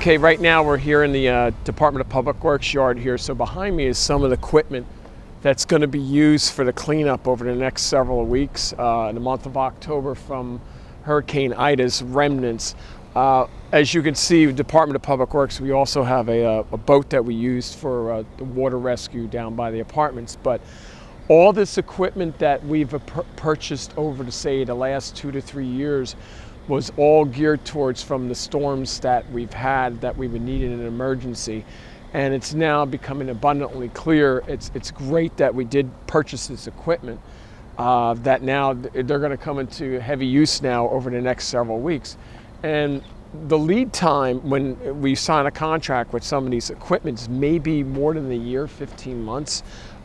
Okay, right now we're here in the Department of Public Works yard here. So behind me is some of the equipment that's going to be used for the cleanup over the next several weeks in the month of October from Hurricane Ida's remnants. As you can see, Department of Public Works, we also have a boat that we used for the water rescue down by the apartments. But all this equipment that we've purchased over the last 2 to 3 years was all geared towards from the storms that we've had that we've been needing in an emergency. And it's now becoming abundantly clear. It's great that we did purchase this equipment, that now they're going to come into heavy use now over the next several weeks. And the lead time when we sign a contract with some of these equipments may be more than a year, 15 months.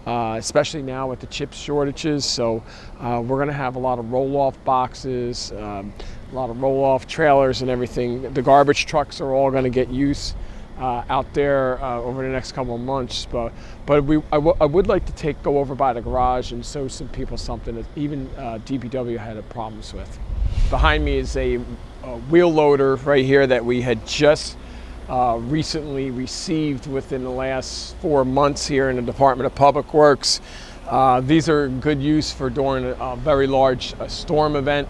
Especially now with the chip shortages. So we're going to have a lot of roll-off boxes, a lot of roll-off trailers and everything. The garbage trucks are all going to get use out there over the next couple of months. But I would like to go over by the garage and show some people something that even DPW had problems with. Behind me is a wheel loader right here that we had just recently received within the last 4 months here in the Department of Public Works. These are good use for during a very large storm event,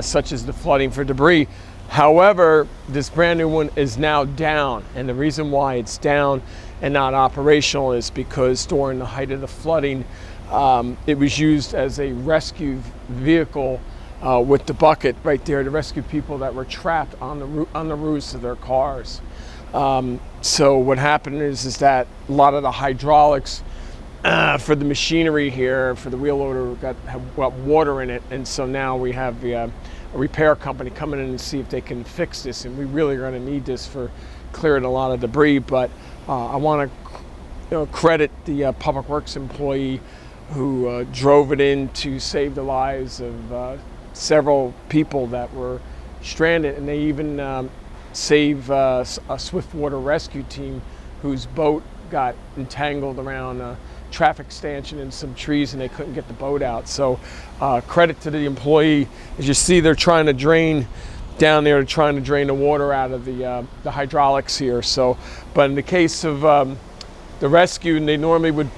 such as the flooding for debris. However, this brand new one is now down, and the reason why it's down and not operational is because during the height of the flooding, it was used as a rescue vehicle with the bucket right there to rescue people that were trapped on the roofs of their cars. So what happened is that a lot of the hydraulics for the machinery here for the wheel loader got water in it, and so now we have a repair company coming in and see if they can fix this, and we really are going to need this for clearing a lot of debris. But I want to credit the Public Works employee who drove it in to save the lives of several people that were stranded, and they even save a swift water rescue team whose boat got entangled around a traffic stanchion and some trees, and they couldn't get the boat out. So credit to the employee. As you see, they're trying to drain down there, trying to drain the water out of the hydraulics here. So, but in the case of the rescue, they normally would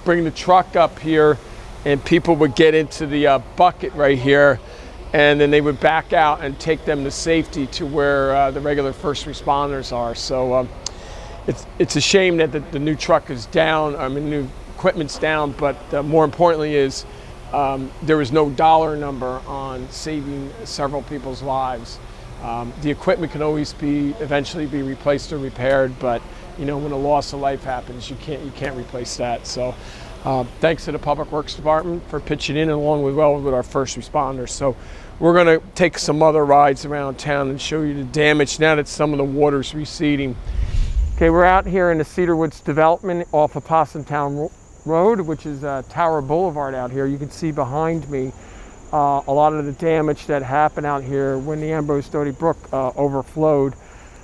bring the truck up here, and people would get into the bucket right here, and then they would back out and take them to safety to where the regular first responders are. So it's a shame that the new truck is down. I mean, new equipment's down, but more importantly is there was no dollar number on saving several people's lives. The equipment can always eventually be replaced or repaired, but when a loss of life happens, you can't replace that. So thanks to the Public Works Department for pitching in along with our first responders. So we're going to take some other rides around town and show you the damage now that some of the water's receding. Okay, we're out here in the Cedarwoods development off of Piscataway Road, which is Tower Boulevard out here. You can see behind me a lot of the damage that happened out here when the Ambrose Doty Brook overflowed.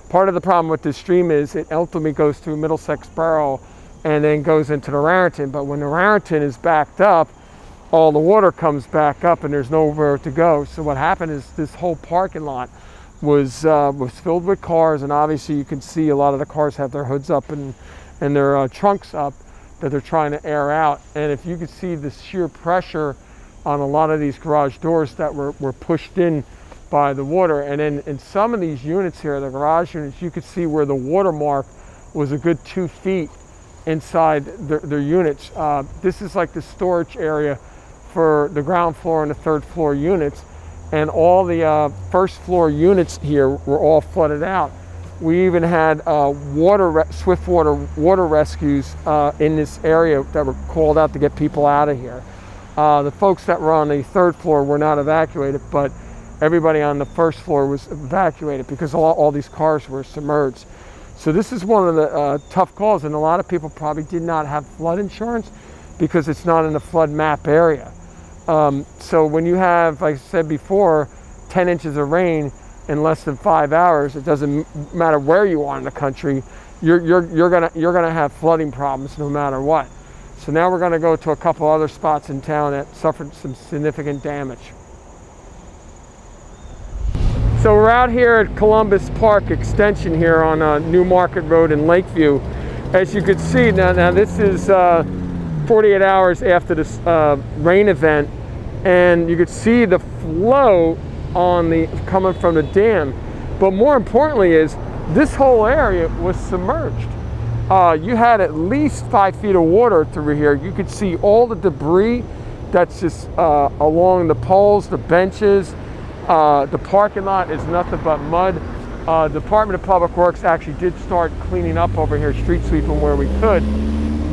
Part of the problem with this stream is it ultimately goes through Middlesex Borough and then goes into the Raritan. But when the Raritan is backed up, all the water comes back up and there's nowhere to go. So what happened is this whole parking lot was filled with cars, and obviously you can see a lot of the cars have their hoods up and their trunks up that they're trying to air out. And if you could see the sheer pressure on a lot of these garage doors that were pushed in by the water. And then in some of these units here, the garage units, you could see where the watermark was a good 2 feet inside their units. This is like the storage area for the ground floor and the third floor units, and all the first floor units here were all flooded out. We even had swift water rescues in this area that were called out to get people out of here. The folks that were on the third floor were not evacuated, but everybody on the first floor was evacuated because all these cars were submerged. So this is one of the tough calls, and a lot of people probably did not have flood insurance because it's not in the flood map area. So when you have, like I said before, 10 inches of rain in less than 5 hours, it doesn't matter where you are in the country, you're gonna have flooding problems no matter what. So now we're gonna go to a couple other spots in town that suffered some significant damage. So we're out here at Columbus Park Extension here on New Market Road in Lakeview. As you can see, now this is 48 hours after this rain event, and you could see the flow coming from the dam. But more importantly is this whole area was submerged. You had at least 5 feet of water through here. You could see all the debris that's just along the poles, the benches. The parking lot is nothing but mud. The Department of Public Works actually did start cleaning up over here, street sweeping where we could.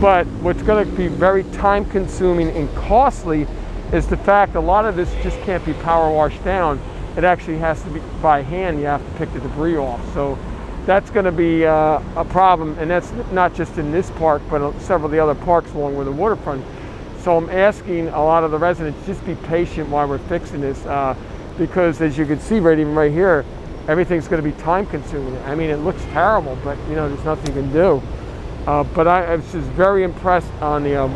But what's going to be very time consuming and costly is the fact a lot of this just can't be power washed down. It actually has to be by hand. You have to pick the debris off. So that's going to be a problem. And that's not just in this park, but several of the other parks along with the waterfront. So I'm asking a lot of the residents, just be patient while we're fixing this. Because as you can see even right here, everything's going to be time consuming. I mean, it looks terrible, but you know, there's nothing you can do. But I was just very impressed on the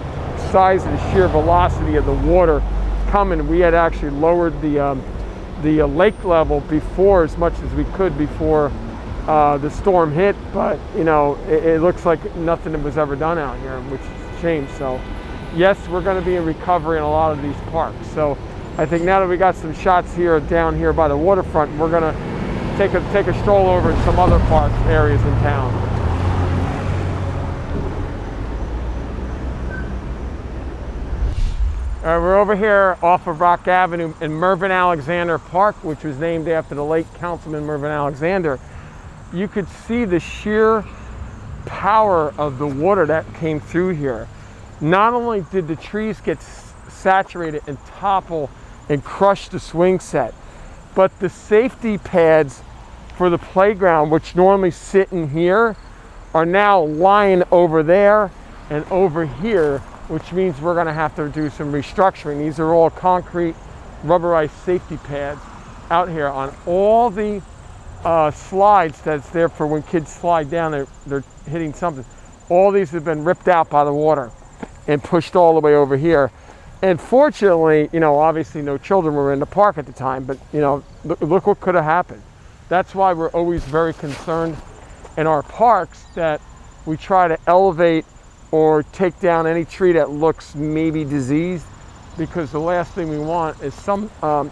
size and the sheer velocity of the water coming. We had actually lowered the lake level before as much as we could before the storm hit, but you know, it looks like nothing was ever done out here, which is a shame. So yes, we're going to be in recovery in a lot of these parks. So I think now that we got some shots here down here by the waterfront, we're going to take a stroll over in some other park areas in town. We're over here off of Rock Avenue in Marvin Alexander Park, which was named after the late Councilman Marvin Alexander. You could see the sheer power of the water that came through here. Not only did the trees get saturated and topple and crush the swing set, but the safety pads for the playground, which normally sit in here, are now lying over there and over here, which means we're going to have to do some restructuring. These are all concrete rubberized safety pads out here on all the slides that's there for when kids slide down, they're hitting something. All these have been ripped out by the water and pushed all the way over here. And fortunately, you know, obviously no children were in the park at the time, but you know, look what could have happened. That's why we're always very concerned in our parks that we try to elevate or take down any tree that looks maybe diseased, because the last thing we want is an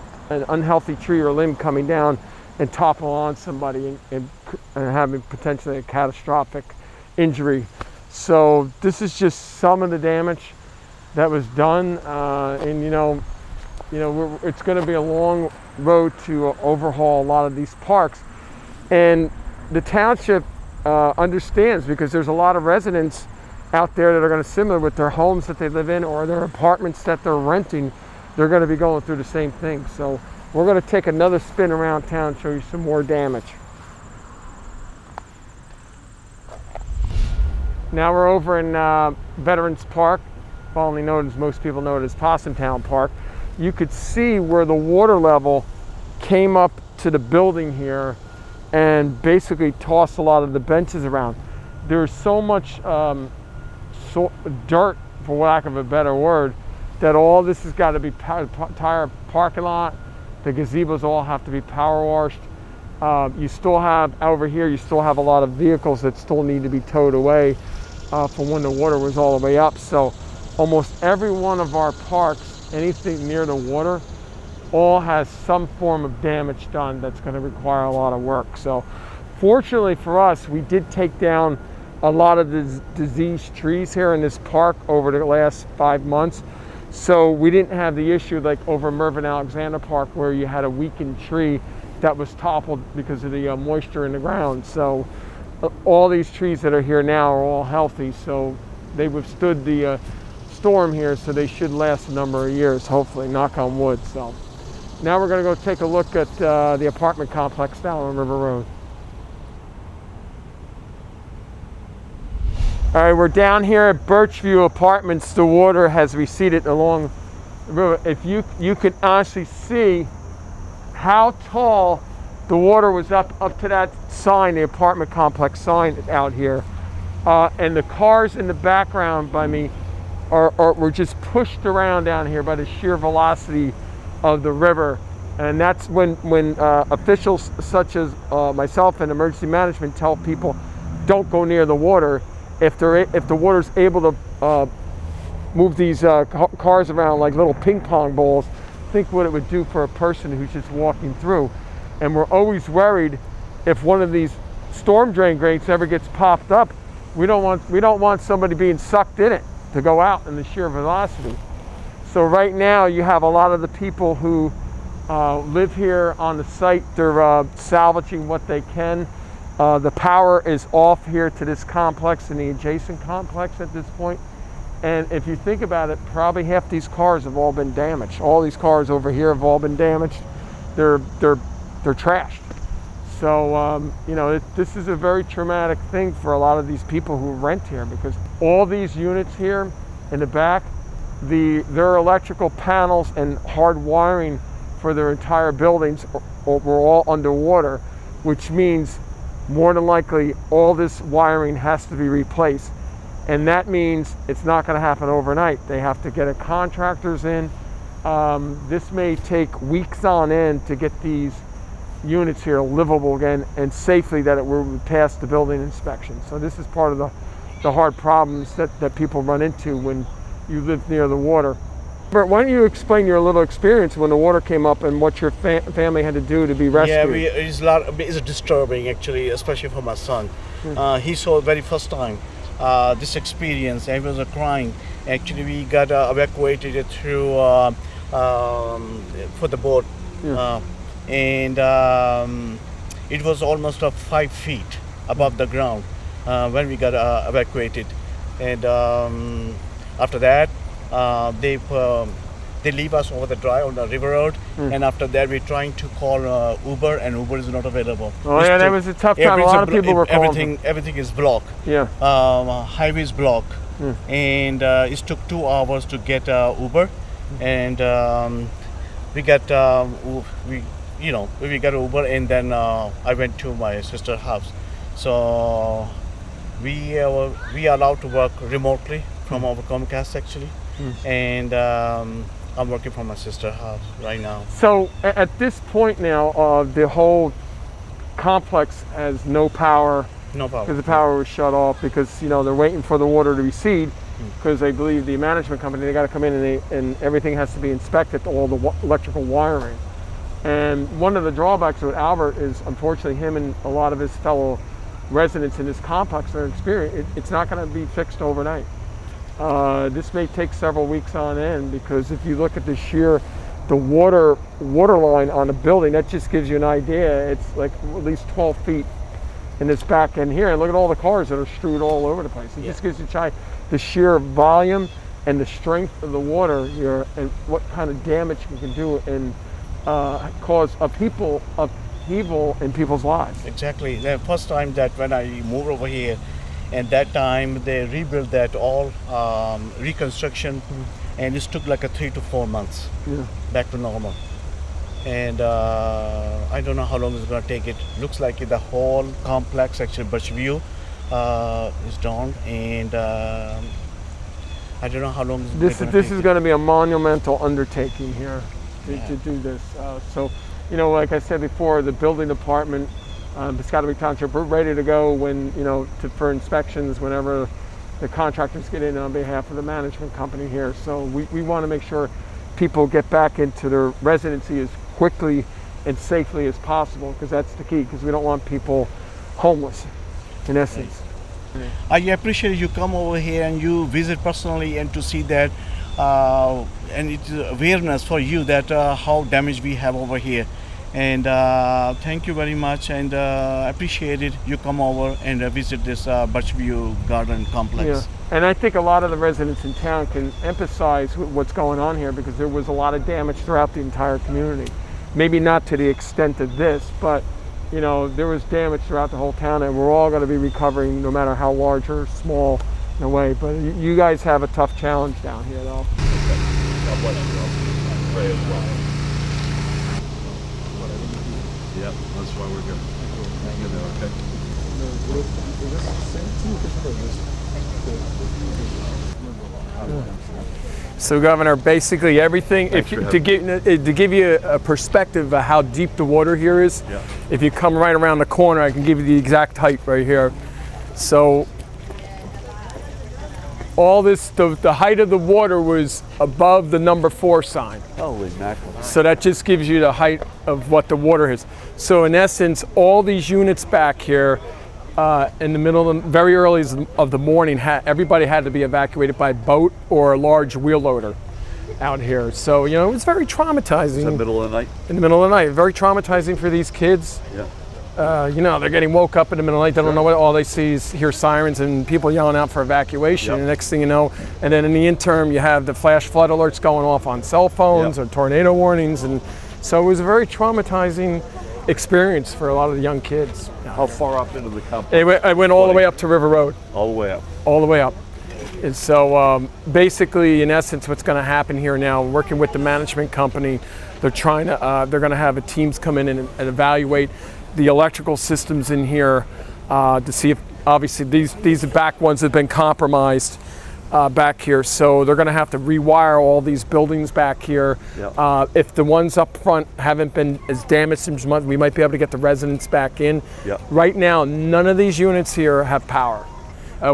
unhealthy tree or limb coming down and topple on somebody and having potentially a catastrophic injury. So this is just some of the damage that was done, and it's going to be a long road to overhaul a lot of these parks. And the township understands, because there's a lot of residents out there that are going to, similar with their homes that they live in or their apartments that they're renting, they're going to be going through the same thing. So we're going to take another spin around town and show you some more damage. Now we're over in Veterans Park, formerly known as, most people know it as Possumtown Park. You could see where the water level came up to the building here and basically tossed a lot of the benches around. There's so much dirt, for lack of a better word, that all this has got to be entire parking lot. The gazebos all have to be power washed. You still have, over here, you still have a lot of vehicles that still need to be towed away from when the water was all the way up. So almost every one of our parks, anything near the water, all has some form of damage done that's going to require a lot of work. So fortunately for us, we did take down a lot of the diseased trees here in this park over the last 5 months. So we didn't have the issue like over Marvin Alexander Park, where you had a weakened tree that was toppled because of the moisture in the ground. So all these trees that are here now are all healthy, so they withstood the storm here, so they should last a number of years, hopefully, knock on wood. So now we're going to go take a look at the apartment complex down on River Road. All right, we're down here at Birchview Apartments. The water has receded along the river. If you can honestly see how tall the water was up to that sign, the apartment complex sign out here. And the cars in the background by me were just pushed around down here by the sheer velocity of the river. And that's when officials such as myself and emergency management tell people, don't go near the water. If the water's able to move these cars around like little ping pong balls, think what it would do for a person who's just walking through. And we're always worried if one of these storm drain grates ever gets popped up, we don't want somebody being sucked in it to go out in the sheer velocity. So right now you have a lot of the people who live here on the site. They're salvaging what they can. The power is off here to this complex and the adjacent complex at this point. And if you think about it, probably half these cars have all been damaged. All these cars over here have all been damaged. They're trashed. So this is a very traumatic thing for a lot of these people who rent here, because all these units here in the back, their electrical panels and hard wiring for their entire buildings were all underwater, which means more than likely all this wiring has to be replaced. And that means it's not going to happen overnight. They have to get contractors in. This may take weeks on end to get these units here livable again and safely, that it will pass the building inspection. So this is part of the hard problems that people run into when you live near the water. Bert, why don't you explain your little experience when the water came up and what your family had to do to be rescued? Yeah, it's disturbing actually, especially for my son. He saw very first time this experience, and he was crying. Actually, we got evacuated through for the boat, and it was almost 5 feet above the ground when we got evacuated. And after that, they leave us over the drive on the river road, and after that we're trying to call Uber, and Uber is not available. Oh yeah, that was a tough time. A lot of people were calling. Everything is blocked. Yeah. Highway is blocked, and it took 2 hours to get Uber, and we got we got Uber, and then I went to my sister's house. So we are allowed to work remotely from our Comcast actually, and I'm working from my sister's house right now. So at this point now, the whole complex has no power. No power. Because the power was shut off, because they're waiting for the water to recede, because they believe the management company, they got to come in and everything has to be inspected, all the electrical wiring. And one of the drawbacks with Albert is, unfortunately, him and a lot of his fellow residents in this complex are experiencing it's not going to be fixed overnight. This may take several weeks on end, because if you look at the water line on the building, that just gives you an idea. It's like at least 12 feet in this back end here, and look at all the cars that are strewed all over the place. It just gives you the sheer volume and the strength of the water here, and what kind of damage it can do and cause upheaval in people's lives. Exactly. The first time that when I moved over here, and that time they rebuilt that all reconstruction, and it took like 3 to 4 months back to normal. And I don't know how long it's going to take. It looks like the whole complex, actually Birchview, is down, and I don't know how long this is going to be a monumental undertaking here to do this. So, like I said before, the building department, Piscataway Township, we're ready to go when for inspections whenever the contractors get in on behalf of the management company here. So we want to make sure people get back into their residency as quickly and safely as possible, because that's the key, because we don't want people homeless, in essence. I appreciate you come over here and you visit personally and to see that, and it's awareness for you that how damage we have over here. And thank you very much, and appreciate it. You come over and visit this Birchview Garden Complex. Yeah. And I think a lot of the residents in town can emphasize what's going on here, because there was a lot of damage throughout the entire community. Maybe not to the extent of this, but there was damage throughout the whole town, and we're all going to be recovering, no matter how large or small in a way. But you guys have a tough challenge down here, though. God bless you. I'll pray as well. Yep, that's why we're good. Hang in there, okay? Is this the same team? So, Governor, basically everything, Thanks for having to give you a perspective of how deep the water here is, Yeah. if you come right around the corner, I can give you the exact height right here. So, all this, the height of the water was above the number 4 sign. Holy mackerel. So that just gives you the height of what the water is. So in essence, all these units back here, in the middle of very early of the morning, everybody had to be evacuated by boat or a large wheel loader out here. So, you know, it was very traumatizing. Is that middle of the night? In the middle of the night. Very traumatizing for these kids. Yeah. You know, they're getting woke up in the middle of the night. They don't know what, all they see is hear sirens and people yelling out for evacuation. Yep. And next thing you know, and then in the interim, you have the flash flood alerts going off on cell phones Yep. or tornado warnings. And so it was a very traumatizing experience for a lot of the young kids. How far up into the complex? I went all the way up to River Road. All the way up. All the way up. And so basically, in essence, what's going to happen here now, working with the management company, they're trying to, they're going to have teams come in and evaluate the electrical systems in here to see if, obviously, these back ones have been compromised back here. So they're going to have to rewire all these buildings back here. Yep. If the ones up front haven't been as damaged as much, we might be able to get the residents back in. Yep. Right now, none of these units here have power.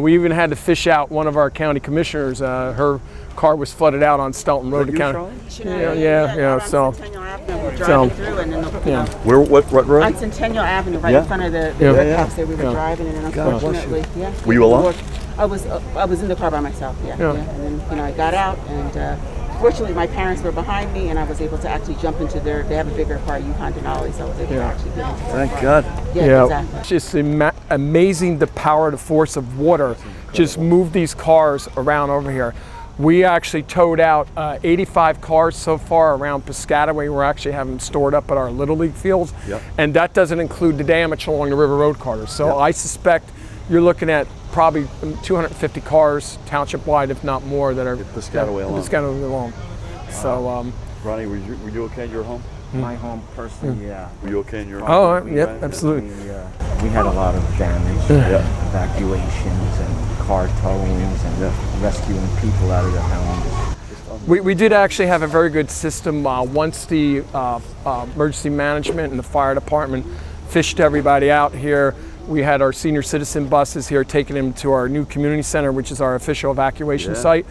We even had to fish out one of our county commissioners. Her car was flooded out on Stelton Road. You County. Yeah. So, We're driving through and then Where? What road? on Centennial Avenue, right Yeah. in front of the Yeah. house there. We were driving, and then God bless you. unfortunately, Were you alone? I was in the car by myself. Yeah. And then I got out, and fortunately my parents were behind me, and I was able to actually jump into their. They have a bigger car, Yukon Denali, so I was able to actually get into their Thank car. God. Yeah, exactly. It's just amazing the power, the force of water. Just move these cars around over here. We actually towed out 85 cars so far around Piscataway. We're actually having them stored up at our Little League fields. Yep. And that doesn't include the damage along the River Road corridor. So Yep. I suspect you're looking at probably 250 cars township-wide, if not more, that are Piscataway alone. Piscataway alone. So, Ronnie, were you okay in your home? My home personally, yeah. Were you okay in your home? oh, When you yep, ran? absolutely. We had a lot of damage, evacuations and car towings and rescuing people out of their homes. We did actually have a very good system once the emergency management and the fire department fished everybody out here. We had our senior citizen buses here taking them to our new community center, which is our official evacuation site.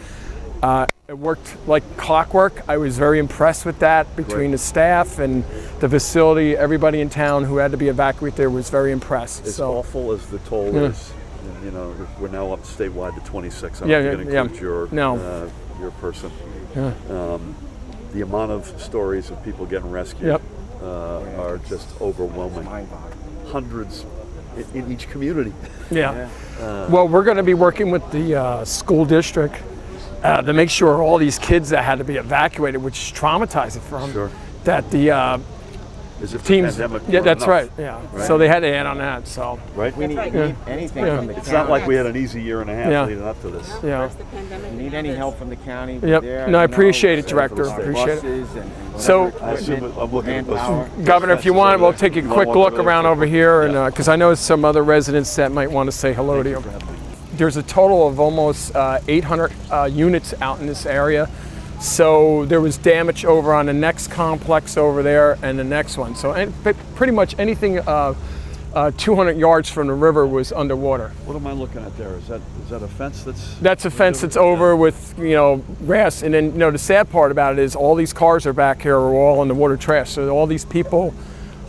It worked like clockwork. I was very impressed with that between the staff and the facility. Everybody in town who had to be evacuated there was very impressed. As So awful as the toll is, and, you know, we're now up statewide to 26. I Yeah, don't think it yeah, includes your person. The amount of stories of people getting rescued are just overwhelming. Hundreds in each community. Well, we're going to be working with the school district to make sure all these kids that had to be evacuated, which is traumatizing for them, Sure. that the As if teams, the pandemic yeah, were that's enough, right. So they had to add on that. So Right? We need anything from the It's county. not like we had an easy year and a half Yeah. leading up to this. yeah. First the pandemic, We need any help from the county. Yep. There, No, I you know, appreciate it, for Director. our Appreciate it. buses and So- I assume I'm looking at manpower. Governor, if you want, we'll take a quick look around over here, and Yeah. because I know some other residents that might want to say hello to you. There's a total of almost 800 units out in this area. So there was damage over on the next complex over there and the next one. So pretty much anything 200 yards from the river was underwater. What am I looking at there? Is that a fence that's? That's a fence that's over with, grass. And then, the sad part about it is all these cars are back here are all in the water trash. So all these people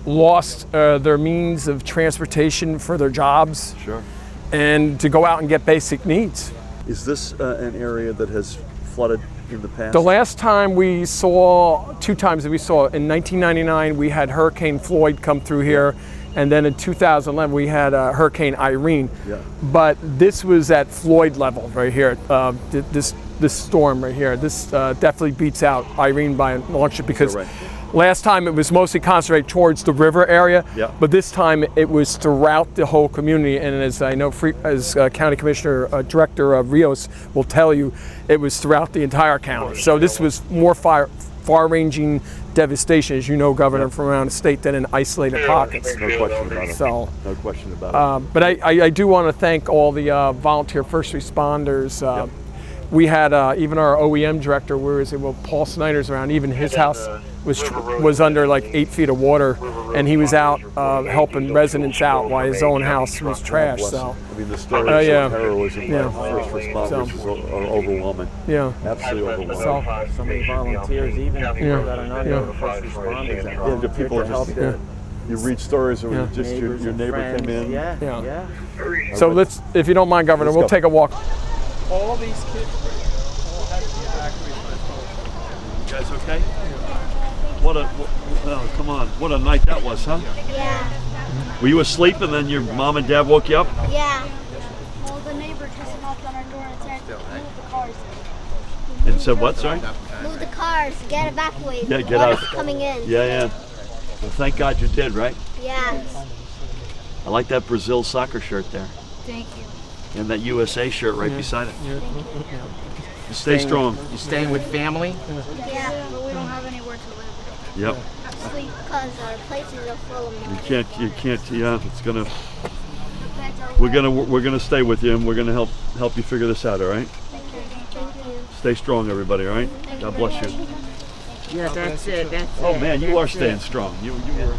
lost their means of transportation for their jobs Sure. and to go out and get basic needs. Is this an area that has flooded in the past? The last time we saw, 2 times that we saw, in 1999 we had Hurricane Floyd come through here, and then in 2011 we had Hurricane Irene. Yeah. But this was at Floyd level right here. This storm right here. This definitely beats out Irene by a long shot because Right. last time it was mostly concentrated towards the river area, Yeah. but this time it was throughout the whole community. And as I know, as County Commissioner Director Rios will tell you, it was throughout the entire county. So this was more far-ranging devastation, as you know, Governor, from around the state than in isolated pockets. No question about it. So, No question about it. but I do want to thank all the volunteer first responders. we had even our OEM director, Paul Snyder's around, even his house was under like 8 feet of water, and he was out helping residents out while his own house was trashed. So, I mean, the stories of heroism by first responders are overwhelming. Yeah, absolutely overwhelming. So many volunteers, even people that are not even first responders. Yeah, the people are just. You read stories where just your neighbor came in. Yeah. So if you don't mind, Governor, we'll take a walk. All these kids all had to be evacuated. You guys okay? Come on. What a night that was, huh? Yeah. Were you asleep and then your mom and dad woke you up? Yeah. Well, the neighbor just knocked on our door and said, move the cars. And said what, sorry? Move the cars, get evacuated. Yeah, The get water's out. coming in. Yeah. Well, thank God you did, right? Yeah. I like that Brazil soccer shirt there. Thank you. And that USA shirt right beside it. You Stay strong. You staying with family? Yeah, but we don't have anywhere to live. Yep. Sleep because our places are full of money. You can't, it's gonna, we're gonna stay with you and we're gonna help you figure this out, all right? Thank you. Stay strong, everybody, all right? God bless you. Yeah, that's it. Oh man, you are staying strong. You were.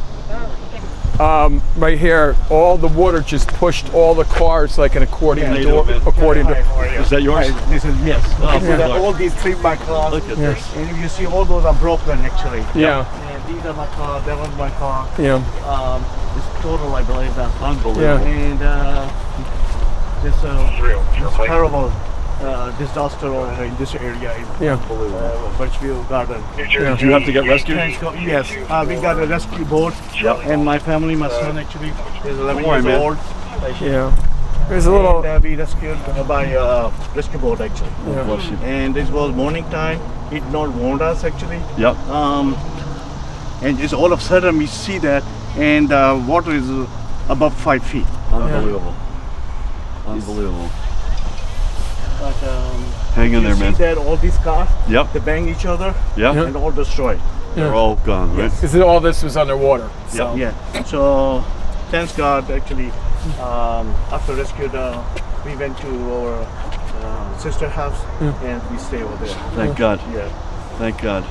Right here, all the water just pushed all the cars like an accordion door. Accordion door. Is that yours? This is yes. Oh, These are good Lord. all these 3 by cars. Look at this. And if you see, all those are broken actually. Yeah. And these are my car. That was my car. Yeah. It's total, I believe that. Unbelievable. Yeah. And this terrible disaster over in this area. Yeah. Birchview Garden. Did you have to get rescued? Yes, we got a rescue boat. Yep. And my family, my son actually is 11 worry, years man. old. Yeah. There's a little. And, we rescued by rescue boat actually. Yeah. Bless you. And it was morning time. It not warned us actually. Yep. And just all of a sudden we see that, and water is above 5 feet. Unbelievable. Unbelievable. But Hang in you there, man. see that all these cars, Yep. they bang each other Yep. and all destroyed. They're all gone, right? Because all this was underwater. So. Yeah. So thanks God actually. After rescued, we went to our sister house and we stay over there. Thank God. Yeah. Thank God.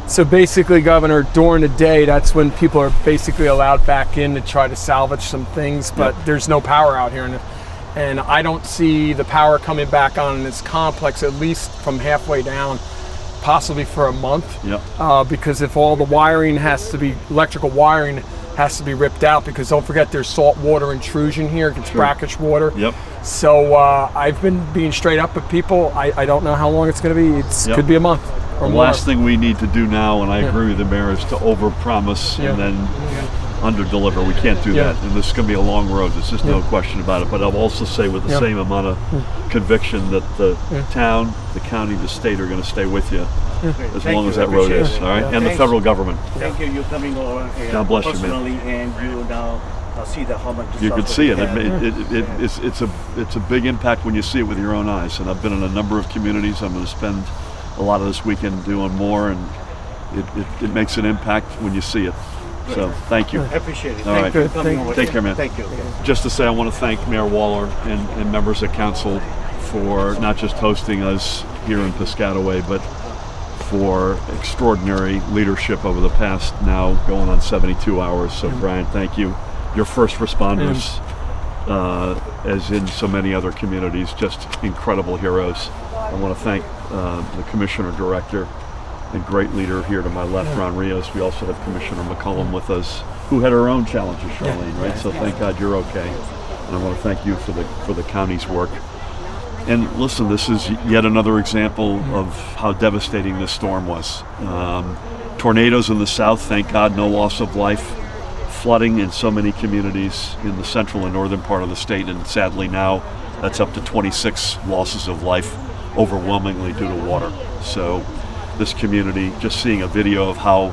So basically, Governor, during the day, that's when people are basically allowed back in to try to salvage some things, but there's no power out here. And I don't see the power coming back on in this complex, at least from halfway down, possibly for a month. Yep. Because if all the wiring electrical wiring has to be ripped out, because don't forget there's salt water intrusion here, it's brackish water. Yep. So I've been being straight up with people. I don't know how long it's going to be. It could be a month or The more. last thing we need to do now, and I agree with the mayor, is to overpromise and then under-deliver. We can't do that, and this is going to be a long road. There's just no question about it. But I'll also say with the same amount of conviction that the town, the county, the state are going to stay with you as long as that road is. All right, and the federal government. Thank you. You're coming over here God bless you, man. personally, and you now see the how much. You could see it. Yeah. It's a big impact when you see it with your own eyes. And I've been in a number of communities. I'm going to spend a lot of this weekend doing more, and it makes an impact when you see it. So thank you. I appreciate it. All Thank right. you for coming over Take here. care, man. Thank you. Just to say, I want to thank Mayor Waller and members of council for not just hosting us here in Piscataway, but for extraordinary leadership over the past now going on 72 hours. So Brian, thank you. Your first responders, as in so many other communities, just incredible heroes. I want to thank the Commissioner Director and great leader here to my left, Ron Rios. We also have Commissioner McCollum with us, who had her own challenges, Charlene, right? So thank God you're okay. And I want to thank you for the county's work. And listen, this is yet another example of how devastating this storm was. Tornadoes in the south, thank God, no loss of life. Flooding in so many communities in the central and northern part of the state, and sadly now that's up to 26 losses of life, overwhelmingly due to water. So this community, just seeing a video of how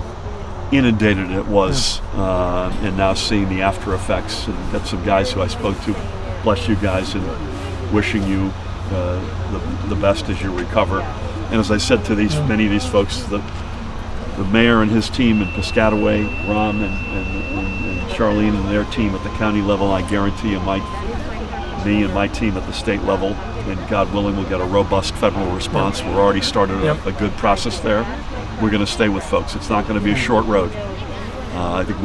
inundated it was, and now seeing the after effects, and got some guys who I spoke to, bless you guys, and wishing you the best as you recover. And as I said to many of these folks, the mayor and his team in Piscataway, Ron and Charlene and their team at the county level, I guarantee you, me and my team at the state level and God willing, we'll get a robust federal response. We're already started a good process there. We're going to stay with folks. It's not going to be a short road. I think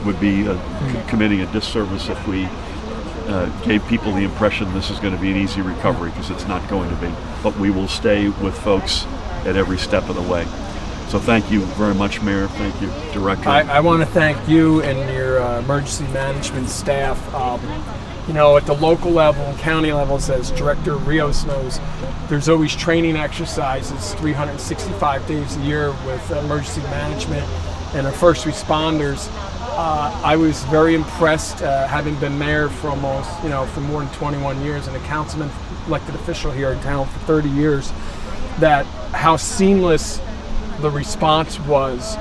it would be committing a disservice if we gave people the impression this is going to be an easy recovery, because it's not going to be. But we will stay with folks at every step of the way. So thank you very much, Mayor. Thank you, Director. I want to thank you and your emergency management staff. At the local level and county levels, as Director Rios knows, there's always training exercises 365 days a year with emergency management and our first responders. I was very impressed, having been mayor for almost, for more than 21 years and a councilman elected official here in town for 30 years, that how seamless the response was.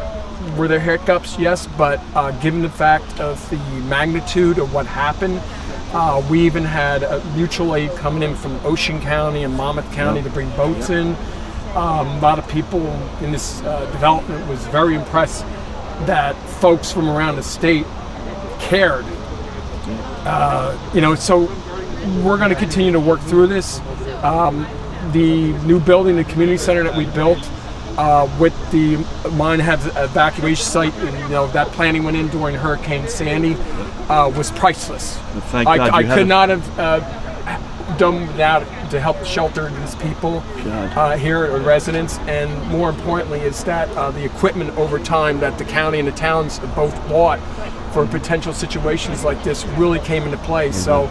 Were there hiccups? Yes, but given the fact of the magnitude of what happened, we even had mutual aid coming in from Ocean County and Monmouth County to bring boats in. A lot of people in this development was very impressed that folks from around the state cared. So we're going to continue to work through this. The new building, the community center that we built, with the mine has an evacuation site, and that planning went in during Hurricane Sandy, was priceless. Thank God I could not have done without to help shelter these people here, residents, and more importantly is that the equipment over time that the county and the towns both bought for potential situations like this really came into play. So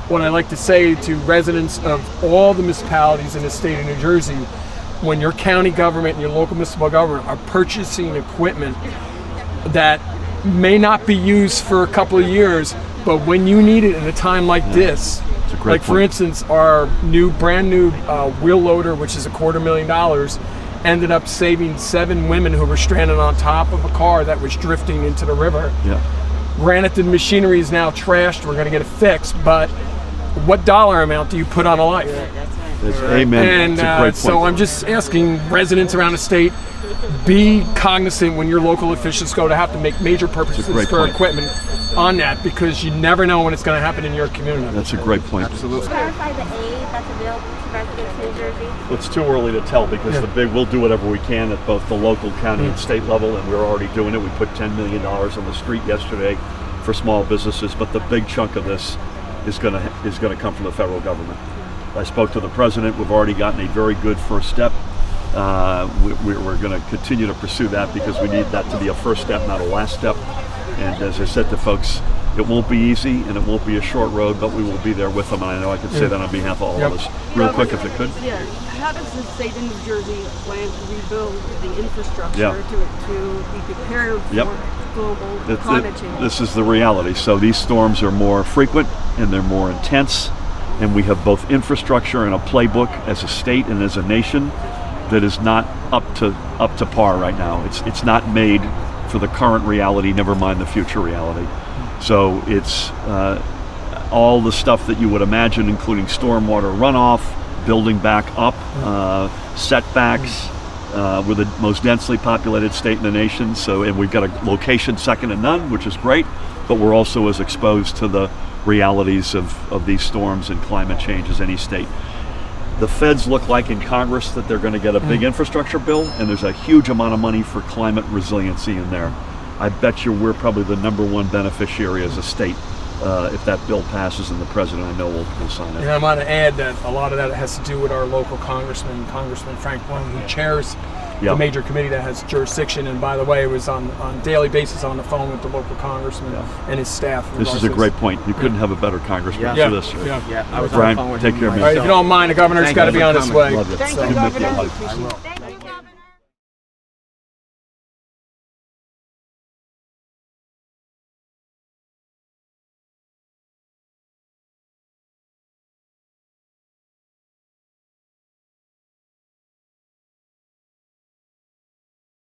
what I like to say to residents of all the municipalities in the state of New Jersey, when your county government and your local municipal government are purchasing equipment that may not be used for a couple of years, but when you need it in a time like this, like for instance, our brand new wheel loader, which is $250,000, ended up saving 7 women who were stranded on top of a car that was drifting into the river. Granted, the machinery is now trashed. We're going to get it fixed, but what dollar amount do you put on a life? Amen. And so I'm just asking residents around the state, be cognizant when your local officials go to have to make major purchases for equipment on that, because you never know when it's going to happen in your community. That's a great point. Absolutely. Clarify the aid that's available to residents in New Jersey. Well, it's too early to tell, because we'll do whatever we can at both the local, county, and state level, and we're already doing it. We put $10 million on the street yesterday for small businesses, but the big chunk of this is going to come from the federal government. I spoke to the president. We've already gotten a very good first step. We're going to continue to pursue that, because we need that to be a first step, not a last step. And as I said to folks, it won't be easy and it won't be a short road, but we will be there with them. And I know I can say that on behalf of all of us. Real quick, if it could. Yeah. How does the state of New Jersey plan to rebuild the infrastructure to be prepared for global climate change? This is the reality. So these storms are more frequent and they're more intense, and we have both infrastructure and a playbook as a state and as a nation that is not up to par right now. It's not made for the current reality, never mind the future reality. So it's all the stuff that you would imagine, including stormwater runoff, building back up, setbacks. We're the most densely populated state in the nation, and we've got a location second to none, which is great, but we're also as exposed to the realities of these storms and climate change as any state. The feds look like in Congress that they're going to get a big infrastructure bill, and there's a huge amount of money for climate resiliency in there. I bet you we're probably the #1 beneficiary as a state if that bill passes, and the president, I know, will sign it. And I want to add that a lot of that has to do with our local Congressman Frank Bloom, who chairs the major committee that has jurisdiction, and by the way, was on daily basis on the phone with the local congressman and his staff. This is a great point. You couldn't have a better congressman for this. I was Brian, on the phone with take him care of me. All right, if you don't mind, the governor's got to be on his way. Love you. Thank you, Governor.